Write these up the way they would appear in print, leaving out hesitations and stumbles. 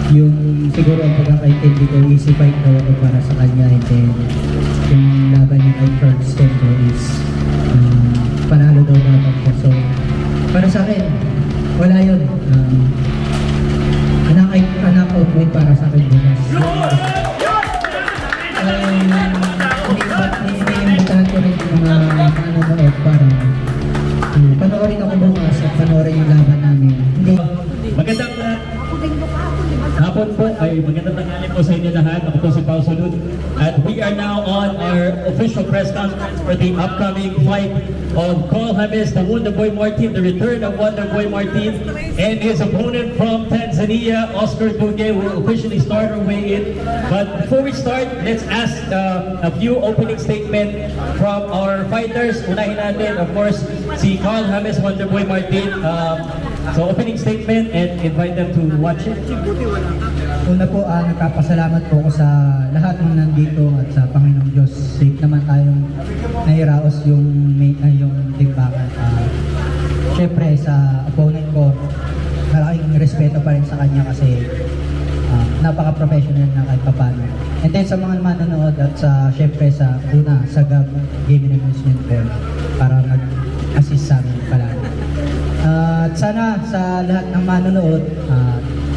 yung siguro ang pagkakaintindi ko, easy fight daw ako para sa kanya, and then yung laban niya kay Charles Tempo is panalo daw dapat ko. So para sa akin, wala yun. Anak out win para sa akin bukas. Iniimbitahan ko rin yung mga manonood para panoorin ako bukas at panoorin yung laban namin. Hindi. Magandang hapon po, ay magandang tanghali po sa inyo lahat. Ako po si Pao Salud. At we are now on our official press conference for the upcoming fight of Carl James, the Wonderboy Martin, the return of Wonderboy Martin, and his opponent from Tanzania, Oscar Duque, will officially start our way in. But before we start, let's ask a few opening statements from our fighters. Unahin natin, of course, si Carl James, Wonderboy Martin. So opening statement and invite them to watch it. Una po, nagpapasalamat po ako sa lahat ng nandito at sa Panginoong Diyos. Safe naman tayong nairaos yung timbakan. Siyempre sa opponent ko, malaking respeto pa rin sa kanya kasi napaka-professional na kahit papano. And then sa mga manonood at siyempre sa Gab Gaming Amusement Board para mag-assist sa amin palagi. At sana sa lahat ng manonood,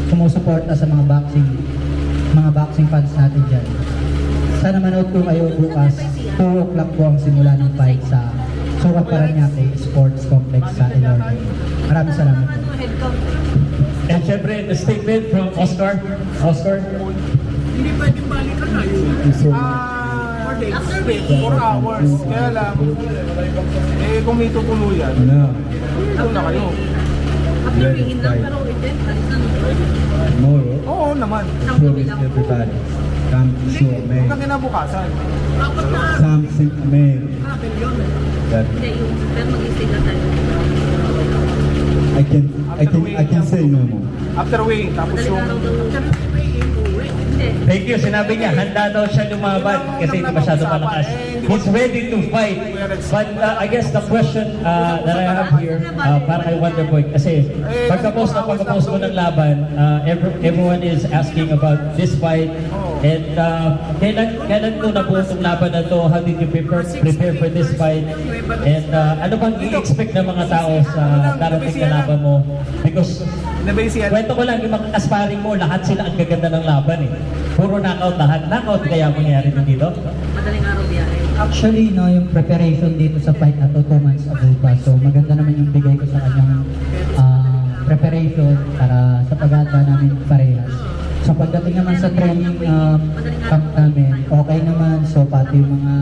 sumusuporta sa mga boxing fans natin dyan. Sana manood po kayo bukas, 2 o'clock po ang simula ng fight sa Sukat Paranaque Sports Complex sa Ilordo. Maraming salamat po. And syempre, the statement from Oscar. Oscar? Hindi pwedeng balikan na yun. 4 hours. Kaya lang, kung may tutuluyan, ito na kayo. After lang, pero weekend, alis na nung Tomorrow, Oo naman. promise everybody, come to show me Huwag kang kinabukasan. something amazing that Hindi, yung pero mag-stay na tayo. I can say no more. After weighing, tapos Madaling yung... araw daw. Hindi. Thank you. Sinabi niya, handa daw siya lumaban kasi hindi masyado malakas. He's ready to fight. But I guess the question that I have here, para kay Wonderboy, kasi pagka-post mo ng laban, everyone is asking about this fight. And kailan ko nabuo itong laban na to? How did you prepare for this fight? And ano bang i-expect ng mga tao sa darating na laban mo? Because kwento ko lang, yung mga kasparing mo, lahat sila ang gaganda ng laban eh. Puro knockout lahat. Knockout kaya mangyari dito? Madaling araw biyahe. Actually, yung preparation dito sa fight na 2 months ago pa. So maganda naman yung bigay ko sa kanyang preparation para sa paghahanda namin parehas. So pagdating naman sa training camp namin, okay naman. So pati yung mga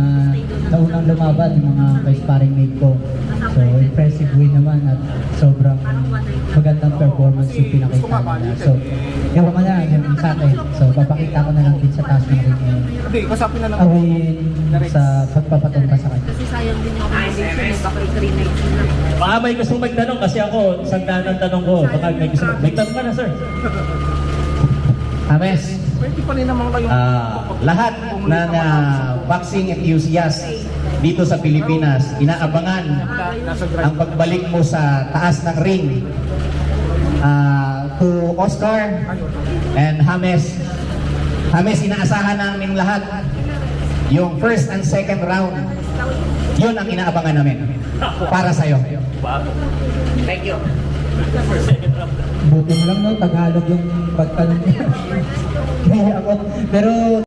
naunang lumaban, yung mga ka-sparring mate ko. So impressive win naman at sobrang magandang performance yung pinakita nila. So ewan ko na yung sa akin. So papakita ko na lang din sa taas ng ring Hindi, kasapin na lang. awin sa pagpapatumba sa kanya. Kasi sayang din yung accommodation eh, baka i-3 nights na. Baka may gustong magtanong kasi ako, isang daan ang tanong ko. Baka may gustong magtanong ka na, sir. James, Pwede pa rin naman kayo. lahat ng boxing enthusiast dito sa Pilipinas, inaabangan Nasa ang drive. pagbalik mo sa taas ng ring. To Oscar and James. James, inaasahan namin lahat yung first and second round. Yun ang inaabangan namin para sa'yo. Thank you. Buti mo lang, no? Tagalog yung pagtanong niya. Kaya ako. Pero